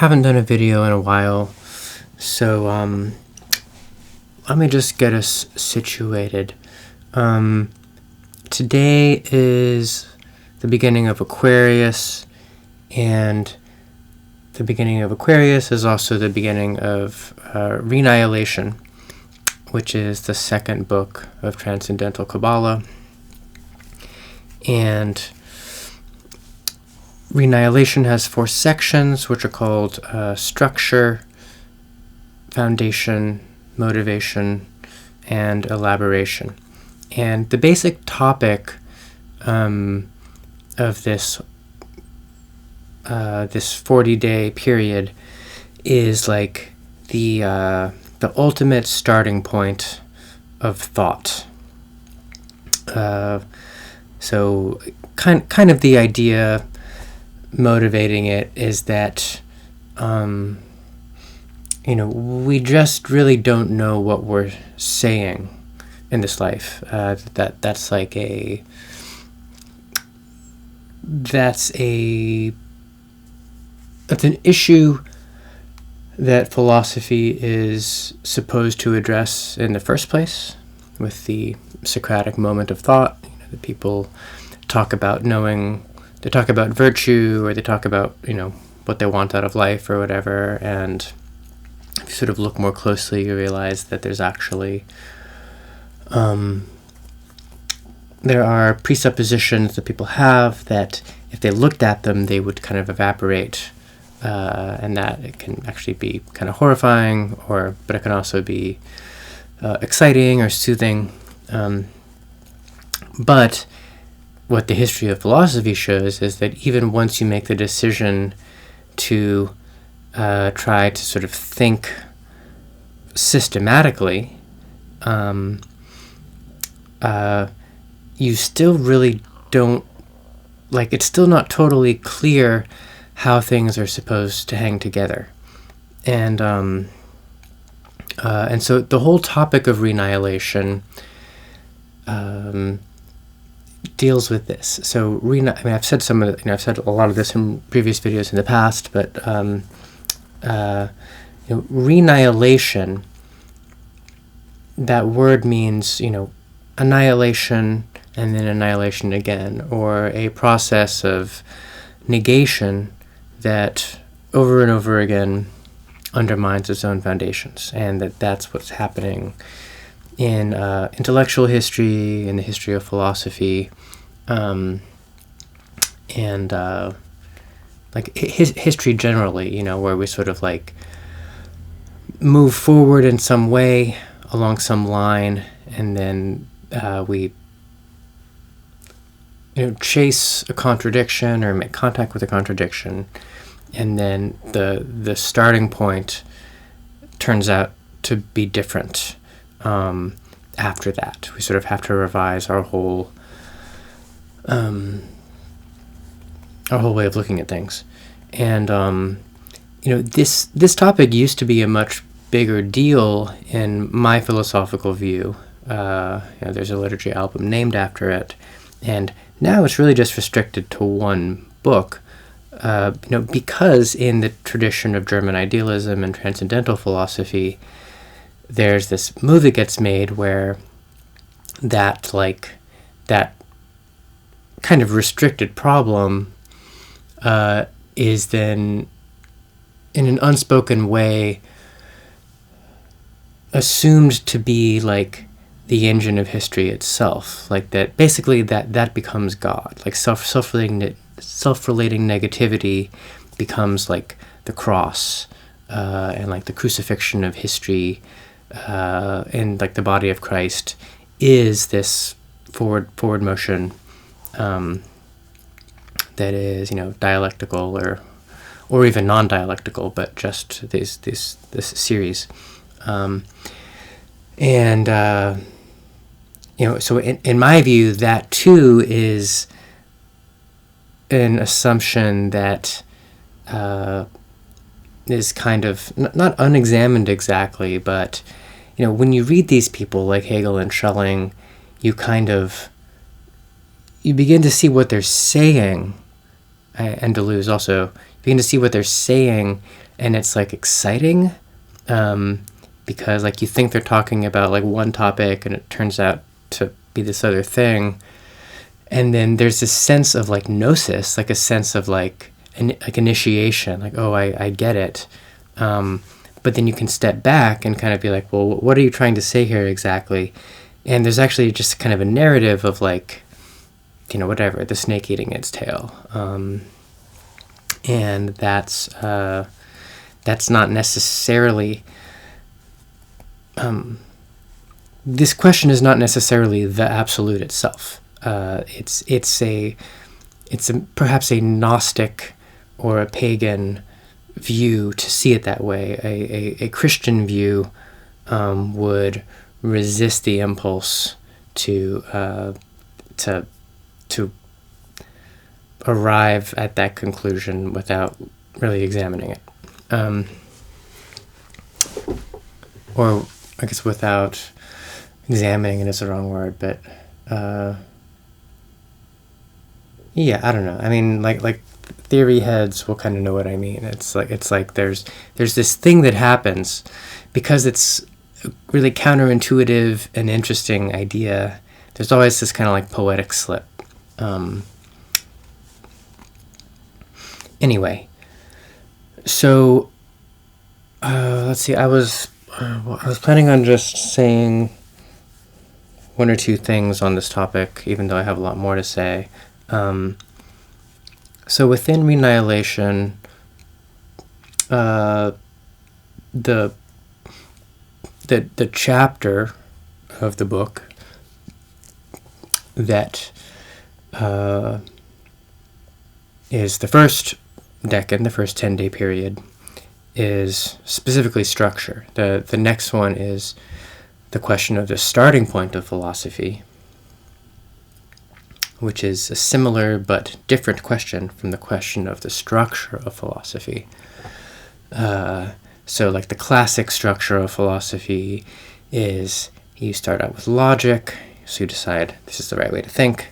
haven't done a video in a while, so let me just get us situated. Today is the beginning of Aquarius, and the beginning of Aquarius is also the beginning of Renihilation, which is the second book of Transcendental Kabbalah. And Renihilation has 4 sections, which are called structure, foundation, motivation, and elaboration. And the basic topic of this 40-day period is like the ultimate starting point of thought. So kind of the idea motivating it is that we just really don't know what we're saying in this life. That's an issue that philosophy is supposed to address in the first place with the Socratic moment of thought. The people talk about knowing, they talk about virtue, or they talk about what they want out of life or whatever, and if you sort of look more closely, you realize that there's actually there are presuppositions that people have that if they looked at them, they would kind of evaporate, and that it can actually be kind of horrifying, but it can also be exciting or soothing. But what the history of philosophy shows is that even once you make the decision to try to sort of think systematically, you still really don't, it's still not totally clear how things are supposed to hang together. And so the whole topic of Renihilation deals with this. So I've said some of it, I've said a lot of this in previous videos in the past, but Renihilation, that word means annihilation and then annihilation again, or a process of negation that over and over again undermines its own foundations, and that's what's happening in intellectual history, in the history of philosophy, and history generally, where we sort of move forward in some way along some line, and then we chase a contradiction or make contact with a contradiction, and then the starting point turns out to be different. After that, we sort of have to revise our whole way of looking at things. And this topic used to be a much bigger deal in my philosophical view. There's a liturgy album named after it, and now it's really just restricted to one book. Because in the tradition of German idealism and transcendental philosophy, there's this movie that gets made where that kind of restricted problem is then, in an unspoken way, assumed to be the engine of history itself. That basically that becomes God. Self-relating negativity becomes the cross, and the crucifixion of history, and the body of Christ is this forward motion that is dialectical or even non-dialectical, but just this series, so in my view, that too is an assumption that is kind of not unexamined exactly, but when you read these people like Hegel and Schelling, you begin to see what they're saying, and Deleuze also. begin to see what they're saying, and it's like exciting, because like you think they're talking about like one topic and it turns out to be this other thing. And then there's this sense of like gnosis, like a sense of like initiation, like, oh, I get it. But then you can step back and kind of be like, well, what are you trying to say here exactly? And there's actually just kind of a narrative of like, whatever, the snake eating its tail. And that's not necessarily, this question is not necessarily the absolute itself. It's perhaps a Gnostic or a pagan view to see it that way. A Christian view would resist the impulse to arrive at that conclusion without really examining it, or I guess without examining it is the wrong word, but yeah, I don't know. I mean, like theory heads will kind of know what I mean. It's like there's this thing that happens because it's a really counterintuitive and interesting idea. There's always this kind of like poetic slip. Anyway, so let's see. I was planning on just saying one or two things on this topic, even though I have a lot more to say. So within Reanihilation, the chapter of the book that is the first decan, the first 10-day period, is specifically structure. The next one is the question of the starting point of philosophy, which is a similar but different question from the question of the structure of philosophy. So like the classic structure of philosophy is you start out with logic, so you decide this is the right way to think.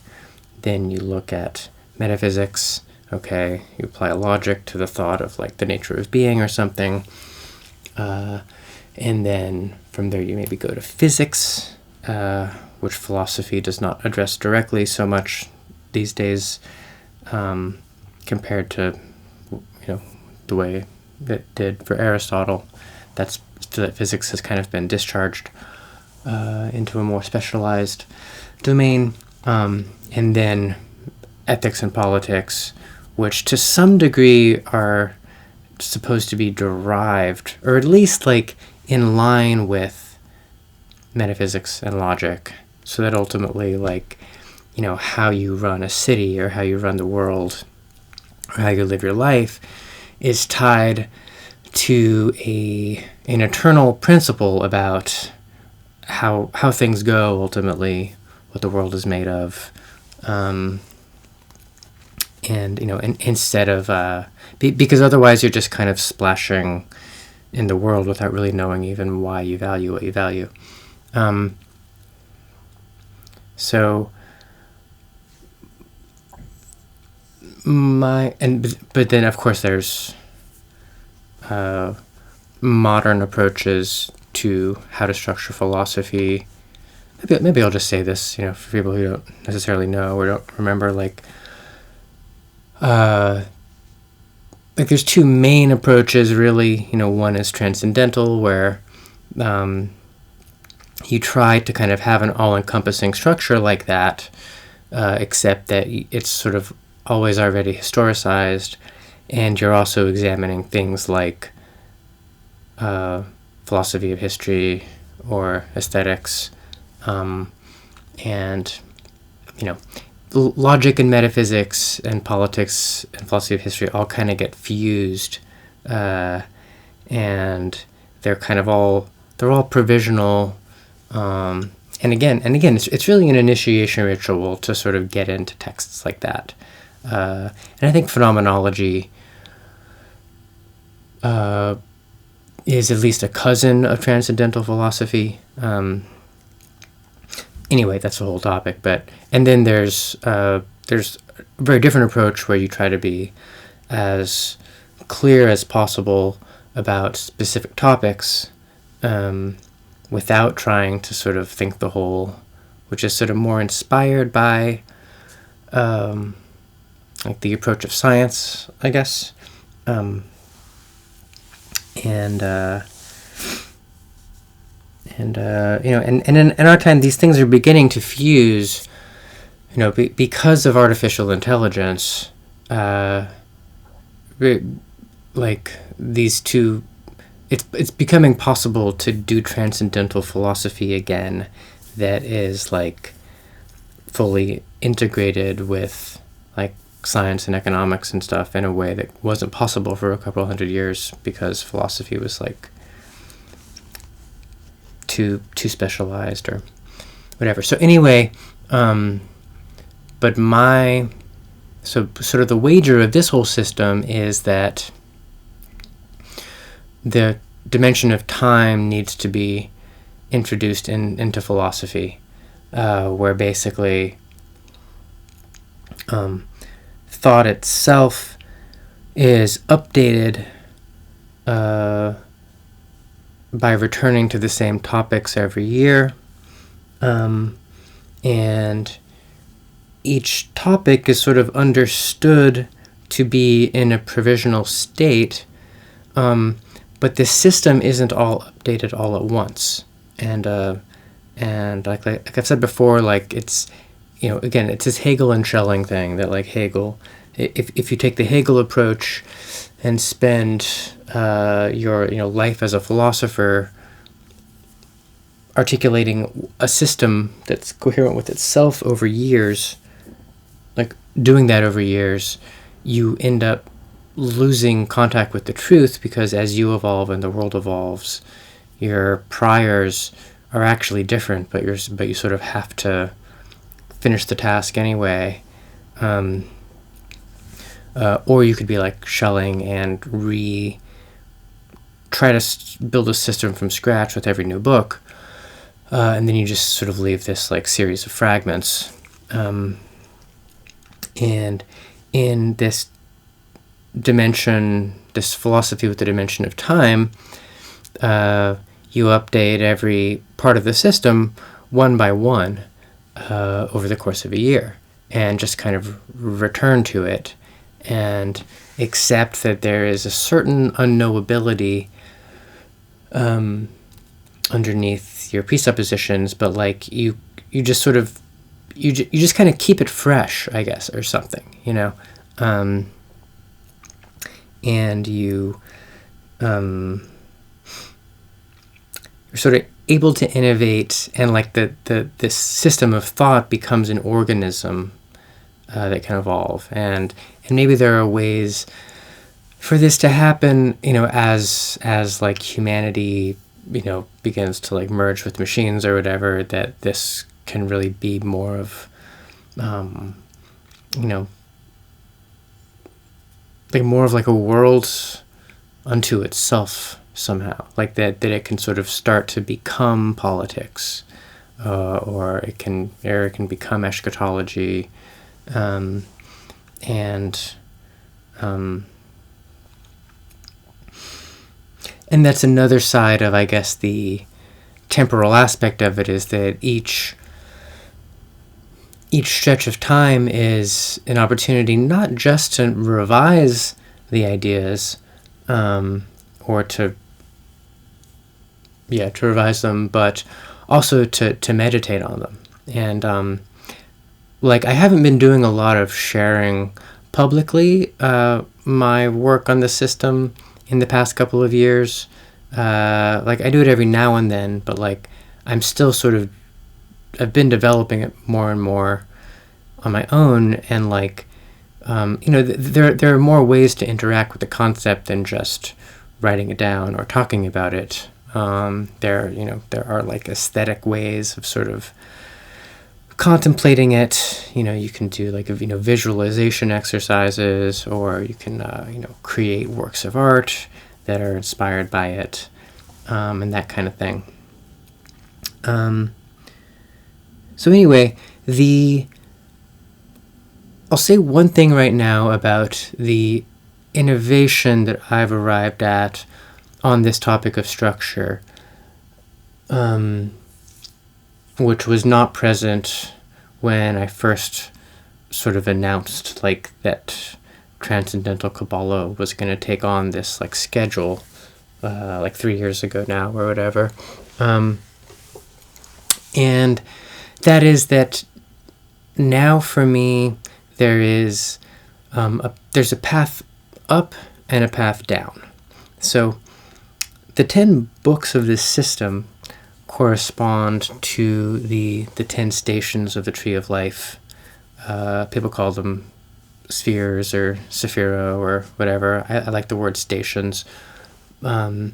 Then you look at metaphysics. Okay, you apply logic to the thought of like the nature of being or something. And then from there you maybe go to physics, which philosophy does not address directly so much these days, compared to the way it did for Aristotle. That physics has kind of been discharged into a more specialized domain, and then ethics and politics, which to some degree are supposed to be derived, or at least like in line with metaphysics and logic, so that ultimately like how you run a city or how you run the world or how you live your life is tied to an eternal principle about how things go ultimately, what the world is made of, and instead of because otherwise you're just kind of splashing in the world without really knowing even why you value what you value. But then of course there's modern approaches to how to structure philosophy. Maybe I'll just say this, for people who don't necessarily know or don't remember, like there's two main approaches really. One is transcendental, where you try to kind of have an all-encompassing structure like that, except that it's sort of always already historicized, and you're also examining things like philosophy of history or aesthetics, and logic and metaphysics and politics and philosophy of history all kind of get fused, and they're all provisional, and again it's really an initiation ritual to sort of get into texts like that, and I think phenomenology is at least a cousin of transcendental philosophy. Anyway, that's a whole topic. And then there's a very different approach where you try to be as clear as possible about specific topics, without trying to sort of think the whole, which is sort of more inspired by like the approach of science, I guess. In our time, these things are beginning to fuse, because of artificial intelligence, like these two, it's becoming possible to do transcendental philosophy again that is like fully integrated with like science and economics and stuff in a way that wasn't possible for a couple hundred years because philosophy was like too specialized or whatever. So anyway, but so sort of the wager of this whole system is that the dimension of time needs to be introduced into philosophy, where basically thought itself is updated by returning to the same topics every year, and each topic is sort of understood to be in a provisional state, but the system isn't all updated all at once. And like I've said before, like it's, again, it's this Hegel and Schelling thing that like Hegel, if you take the Hegel approach and spend your life as a philosopher articulating a system that's coherent with itself over years, like doing that over years, you end up losing contact with the truth, because as you evolve and the world evolves, your priors are actually different, but you sort of have to finish the task anyway. Or you could be like Schelling and try to build a system from scratch with every new book, and then you just sort of leave this like series of fragments. And in this dimension, this philosophy with the dimension of time, you update every part of the system one by one over the course of a year, and just kind of return to it and accept that there is a certain unknowability underneath your presuppositions, but like you just sort of you just kind of keep it fresh, I guess, or something, and you're sort of able to innovate, and like this system of thought becomes an organism that can evolve, and maybe there are ways for this to happen, as like humanity, begins to like merge with machines or whatever, that this can really be more of, like more of like a world unto itself somehow, like that it can sort of start to become politics, or it can become eschatology, and that's another side of, I guess, the temporal aspect of it, is that each stretch of time is an opportunity not just to revise the ideas, or to revise them, but also to meditate on them. And like I haven't been doing a lot of sharing publicly my work on the system in the past couple of years. Like I do it every now and then, but like I'm still I've been developing it more and more on my own, and like there are more ways to interact with the concept than just writing it down or talking about it. There are like aesthetic ways of sort of contemplating it. You can do like visualization exercises, or you can create works of art that are inspired by it, and that kind of thing. So anyway, I'll say one thing right now about the innovation that I've arrived at on this topic of structure, which was not present when I first sort of announced like that Transcendental Kabbalah was going to take on this like schedule, like 3 years ago now or whatever. And that is that now for me there's a path up and a path down. So the 10 books of this system correspond to the 10 stations of the Tree of Life. People call them spheres or sephira or whatever. I like the word stations. So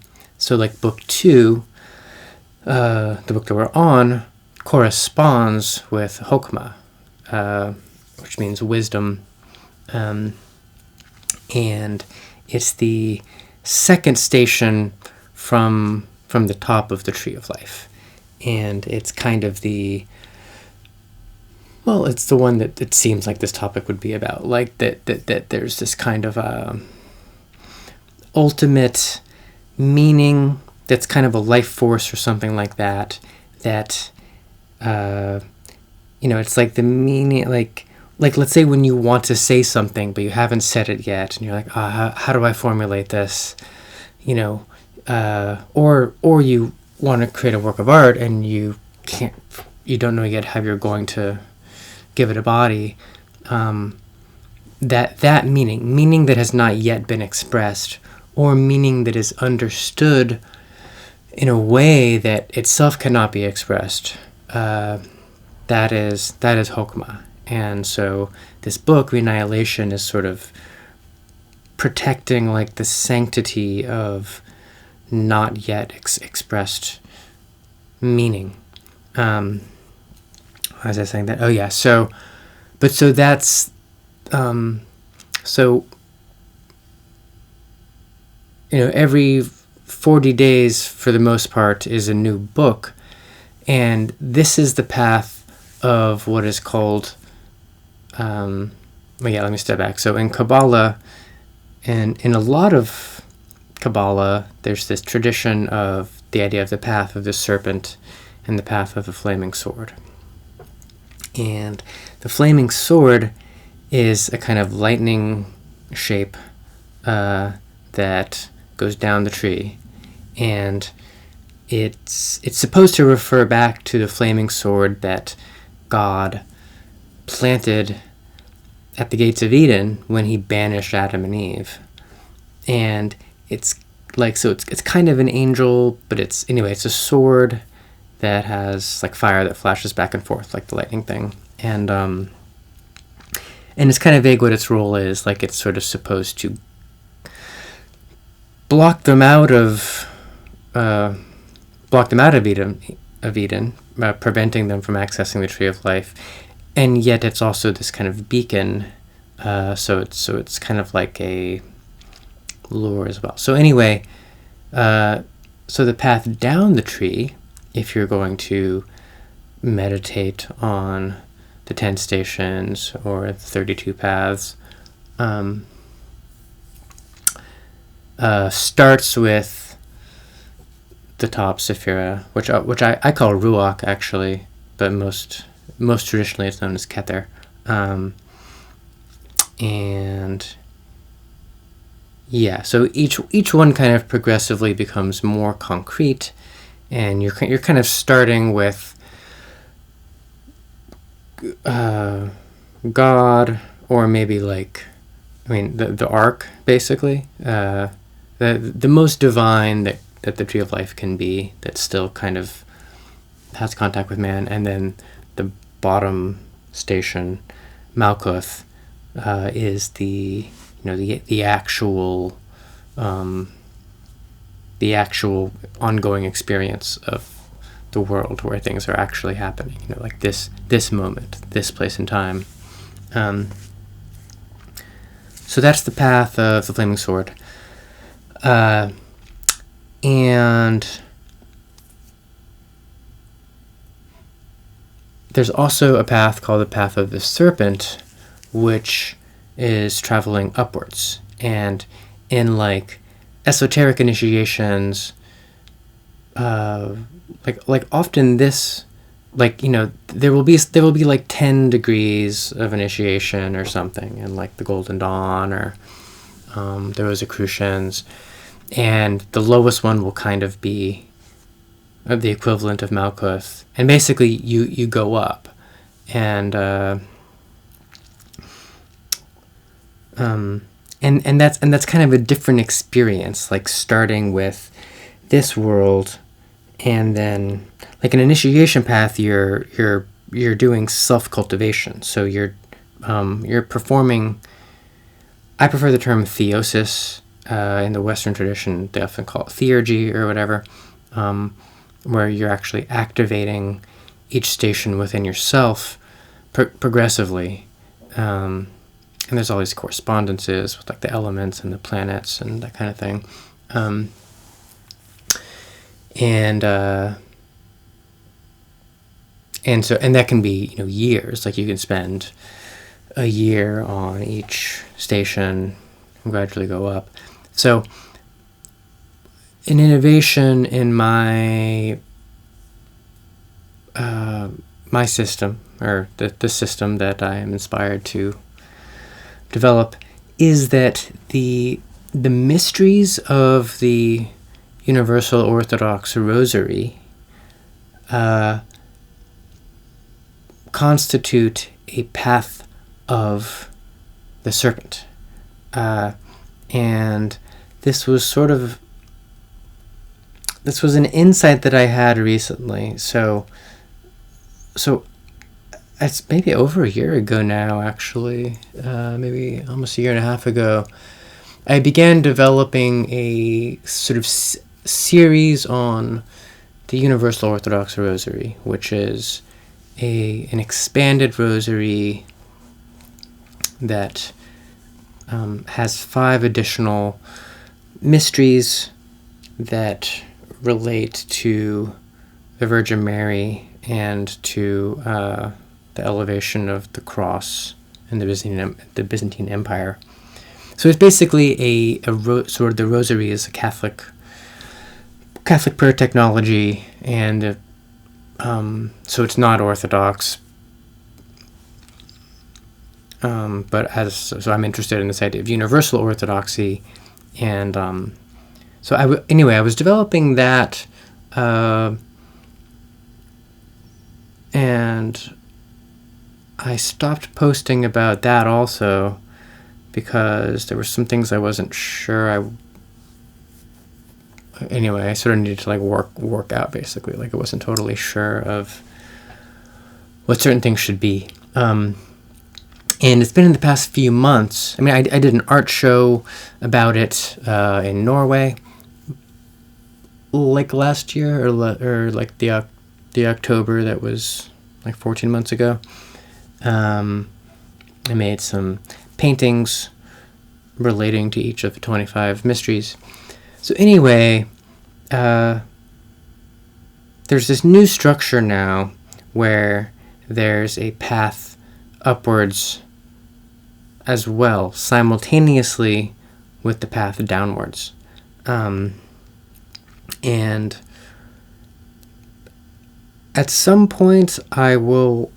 like book 2, the book that we're on, corresponds with Hokmah, which means wisdom. And it's the second station from the top of the Tree of Life. And it's kind of it's the one that it seems like this topic would be about. Like that there's this kind of ultimate meaning that's kind of a life force or something like that. That, it's like the meaning, like let's say when you want to say something, but you haven't said it yet, and you're like, how do I formulate this? Or you want to create a work of art and you don't know yet how you're going to give it a body. That meaning that has not yet been expressed, or meaning that is understood in a way that itself cannot be expressed, that is Hokmah. And so this book, Reanihilation, is sort of protecting like the sanctity of not yet expressed meaning. How was I saying that? Oh yeah. So that's every 40 days for the most part is a new book, and this is the path of what is called. Let me step back. So in Kabbalah, and in a lot of Kabbalah, there's this tradition of the idea of the path of the serpent and the path of the flaming sword. And the flaming sword is a kind of lightning shape that goes down the tree, and it's supposed to refer back to the flaming sword that God planted at the gates of Eden when he banished Adam and Eve. And it's kind of an angel, but it's a sword that has like fire that flashes back and forth like the lightning thing. And it's kind of vague what its role is. Like it's sort of supposed to block them out of Eden, preventing them from accessing the Tree of Life. And yet it's also this kind of beacon, so it's kind of like a lure as well. So anyway, so the path down the tree, if you're going to meditate on the 10 stations or the 32 paths, starts with the top Sephira, which I call Ruach actually, but most traditionally it's known as Keter. And yeah, so each one kind of progressively becomes more concrete, and you're kind of starting with God, or maybe the ark, basically, the most divine that the Tree of Life can be, that still kind of has contact with man, and then the bottom station, Malkuth, is the actual ongoing experience of the world where things are actually happening. Like this moment, this place and time. So that's the path of the flaming sword. And there's also a path called the path of the serpent, which is traveling upwards. And in like esoteric initiations, like often this, like, you know, there will be like 10 degrees of initiation or something in like the Golden Dawn or the Rosicrucians, and the lowest one will kind of be the equivalent of Malkuth, and basically you go up, and that's kind of a different experience, like starting with this world, and then like an initiation path, you're doing self-cultivation, so you're performing. I prefer the term theosis. In the Western tradition, they often call it theurgy or whatever, where you're actually activating each station within yourself progressively. And there's all these correspondences with like the elements and the planets and that kind of thing. And that can be, you know, years. Like you can spend a year on each station and gradually go up. So an innovation in my my system, or the system that I am inspired to develop, is that the mysteries of the Universal Orthodox Rosary constitute a path of the serpent. And this was an insight that I had recently. So it's maybe over a year ago now, actually, maybe almost a year and a half ago, I began developing a sort of series on the Universal Orthodox Rosary, which is an expanded rosary that has 5 additional mysteries that relate to the Virgin Mary and to the elevation of the cross in the Byzantine Empire. So it's basically sort of the rosary is a Catholic prayer technology, and so it's not Orthodox. But so I'm interested in this idea of universal orthodoxy, and so I was developing that, and I stopped posting about that also because there were some things I wasn't sure. I sort of needed to like work out, basically. Like I wasn't totally sure of what certain things should be. And it's been in the past few months. I mean, I did an art show about it in Norway, like last year, or like the October that was like 14 months ago. I made some paintings relating to each of the 25 mysteries. So anyway, there's this new structure now where there's a path upwards as well, simultaneously with the path downwards. And at some point I will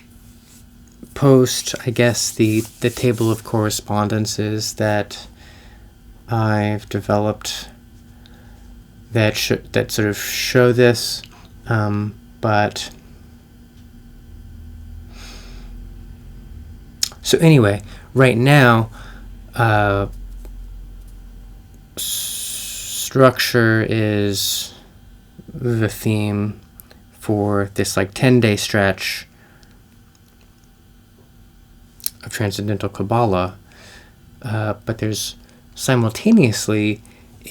post, I guess, the table of correspondences that I've developed that sort of show this, but so anyway, right now, structure is the theme for this like 10-day stretch of Transcendental Kabbalah, but there's simultaneously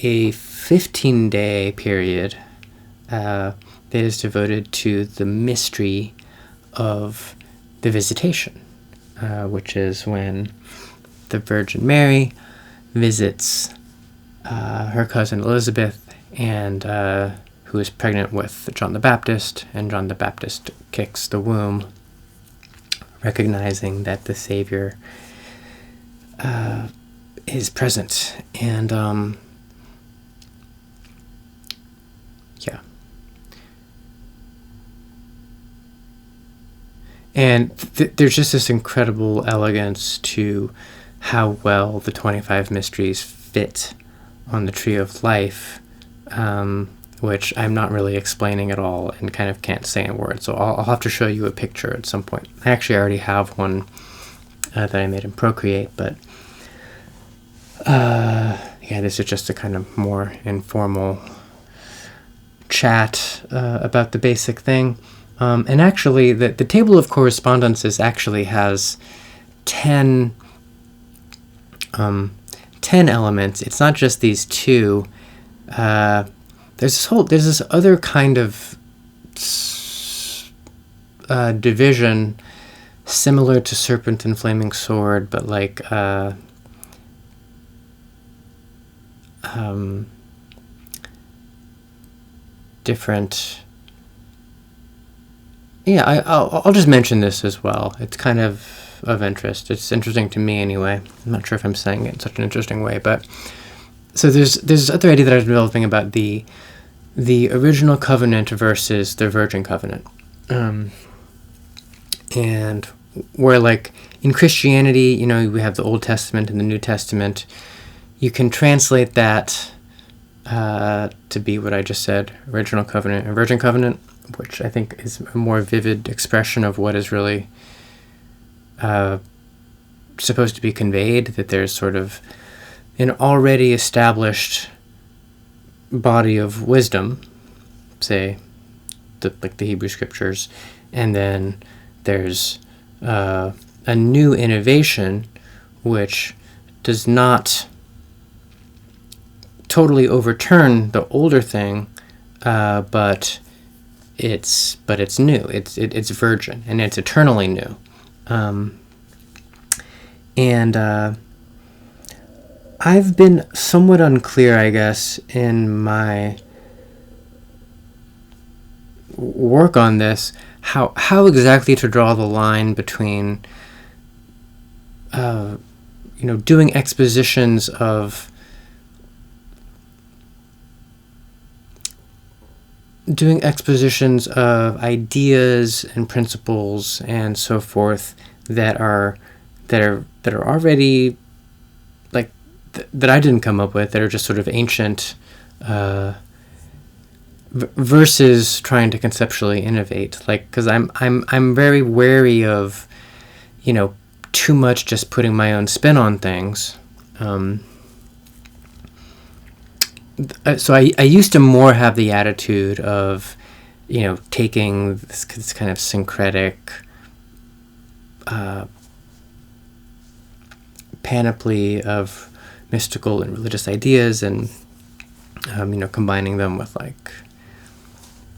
a 15-day period that is devoted to the mystery of the Visitation, which is when the Virgin Mary visits her cousin Elizabeth, and who is pregnant with John the Baptist, and John the Baptist kicks the womb, recognizing that the Savior is present. And yeah. And there's just this incredible elegance to how well the 25 mysteries fit on the Tree of Life, which I'm not really explaining at all and kind of can't say in words. So I'll have to show you a picture at some point. I actually already have one that I made in Procreate, but yeah, this is just a kind of more informal chat about the basic thing. And actually, the table of correspondences actually has 10 elements. It's not just these two. There's this other kind of division similar to Serpent and Flaming Sword, but like different. Yeah, I'll just mention this as well. It's kind of interest. It's interesting to me anyway. I'm not sure if I'm saying it in such an interesting way, but so there's this other idea that I was developing about the original covenant versus the virgin covenant, and where like in Christianity, you know, we have the Old Testament and the New Testament. You can translate that to be what I just said: original covenant and virgin covenant, which I think is a more vivid expression of what is really supposed to be conveyed, that there's sort of an already established body of wisdom, say, like the Hebrew Scriptures, and then there's a new innovation which does not totally overturn the older thing, but it's new. It's virgin, and it's eternally new. And I've been somewhat unclear, I guess, in my work on this, how exactly to draw the line between, doing expositions of ideas and principles and so forth that are already like that I didn't come up with, that are just sort of ancient, versus trying to conceptually innovate. Like, because I'm very wary of, too much just putting my own spin on things. So I used to more have the attitude of, taking this kind of syncretic panoply of mystical and religious ideas and, combining them with like,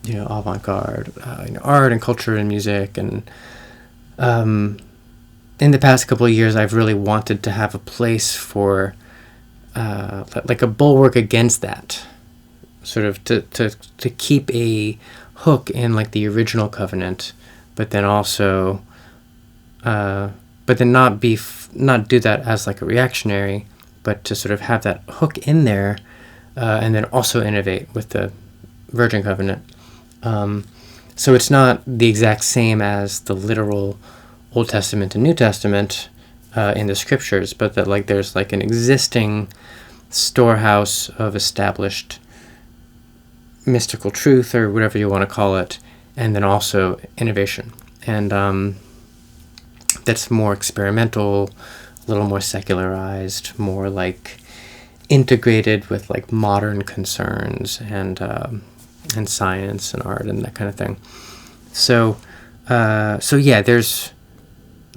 avant-garde, art and culture and music. And in the past couple of years, I've really wanted to have a place for like a bulwark against that, sort of to keep a hook in like the original covenant, but then also not do that as like a reactionary, but to sort of have that hook in there, and then also innovate with the virgin covenant. So it's not the exact same as the literal Old Testament and New Testament in the Scriptures, but that like there's like an existing storehouse of established mystical truth, or whatever you want to call it, and then also innovation. And that's more experimental, a little more secularized, more like integrated with like modern concerns and science and art and that kind of thing. So yeah, there's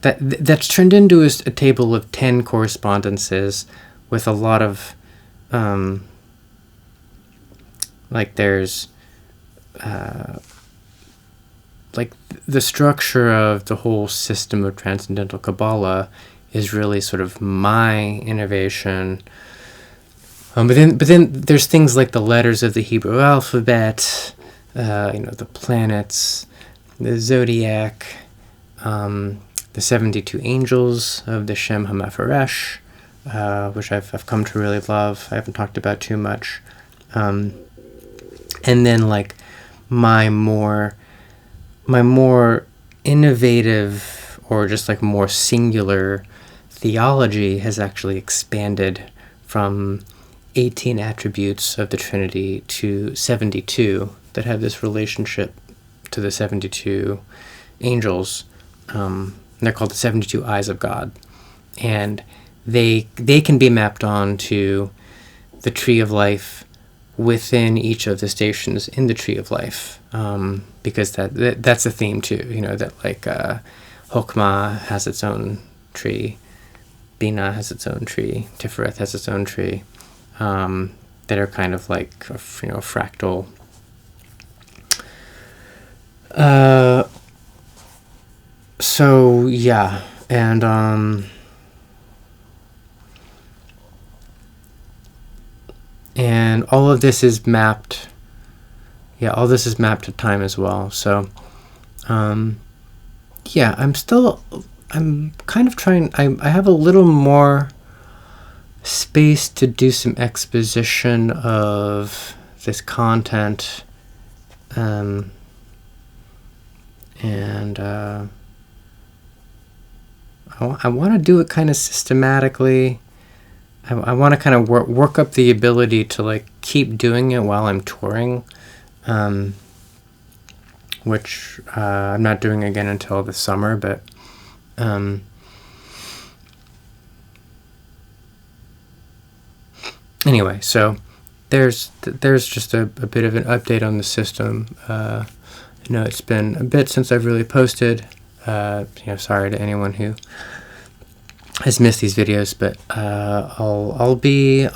that's turned into a table of 10 correspondences with a lot of like there's like the structure of the whole system of Transcendental Kabbalah is really sort of my innovation. But then there's things like the letters of the Hebrew alphabet, the planets, the zodiac, the 72 angels of the Shem HaMafaresh, which I've come to really love. I haven't talked about too much. And then like my more innovative or just like more singular theology has actually expanded from 18 attributes of the Trinity to 72 that have this relationship to the 72 angels. They're called the 72 eyes of God. And they can be mapped on to the tree of life within each of the stations in the tree of life, because that's a theme too, that like Hokmah has its own tree, Binah has its own tree, Tifereth has its own tree, that are kind of like a fractal so yeah. And all of this is mapped. Yeah, all this is mapped to time as well. So, yeah, I'm kind of trying. I have a little more space to do some exposition of this content, and I want to do it kind of systematically. I want to kind of work up the ability to like keep doing it while I'm touring, which I'm not doing again until the summer. But anyway, so there's just a bit of an update on the system. It's been a bit since I've really posted. Sorry to anyone who has missed these videos, but I'll be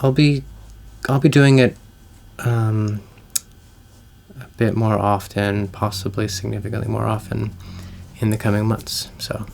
doing it a bit more often, possibly significantly more often in the coming months. So